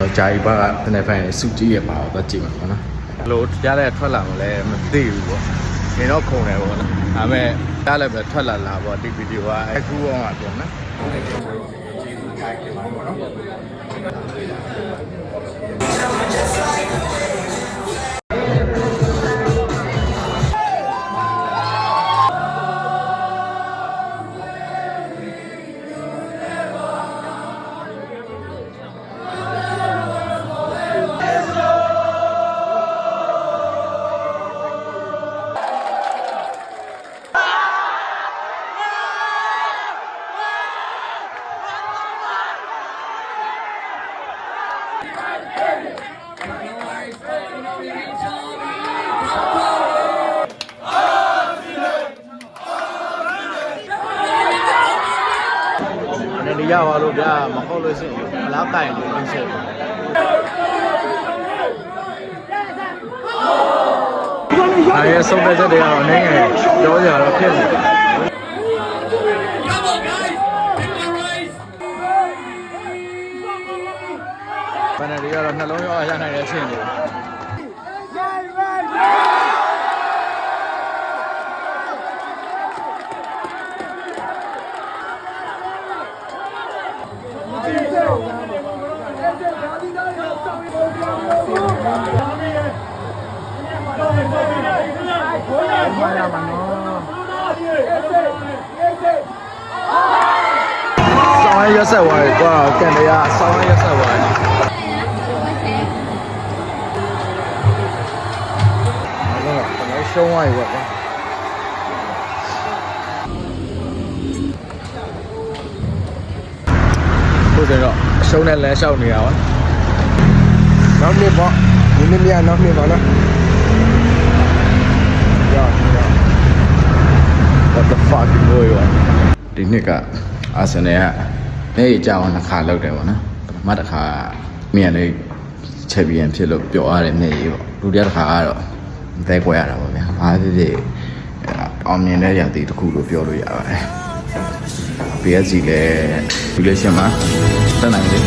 ဂျာကြီးဘာကတနေ့ဖိုင်စုကြည့်ရပါတော့ကြည့်မှာပေါ့နော်လို့ကြားတဲ့ထွက်လာမလဲမသိဘူးပေါ့နေတော့ခုံတယ်ပေါ့နော်ဒါပေမဲ့ကြားလည်းပဲထွက်လာပေါ့ဒီဗီဒီယိုကအခုအောင်ပါပြန်နော်နေရပါလို့ဗျာမဟုတ်လို့ရှိရင်ဘလောက်တိုင်လို့ဖြစ်တယ်အားရဆုံးတဲ့ချက်တွေကတော့အနေငယ်ပြောကြတော့ဖြစ်နေတယ်ဘယ်နဲ့တွေကတော့နှလုံးရောရနိုင်တဲ့အဆင့်တွေဆောင်းရက်ဆက်ဝါးကွာကန်တရားဆောင်းရက်ဆက်ဝါးအဲ့တော့ရှုံးသွားပြီပေါ့ကွာဟုတ်တယ်တော့ရှုံးတဲ့လဲလျှောက်နေတာပါနောက်နှစ်ပေါ့ဒီနေ့မြနောက်နှစ်ပါနော်What the fuck is going on ဒီနှစ်ကအာဆင်နယ်ကနေကြောင်နှစ်ခါလောက်တယ်ပေါ့နော်ပထမတစ်ခါမြန်လေးချန်ပီယံဖြစ်လို့ပျော်ရတဲ့နေ့ကြီးပေါ့ဒုတိယတစ်ခါကတော့သဲကွဲရတာပေါ့ဗျာအားဖြစ်ဖြစ်အောင်မြင်တဲ့ရာသီတစ်ခုလို့ပြောလို့ရပါတယ် PSG လည်းဒီလက်ရှင်မှာတက်နိုင်တယ်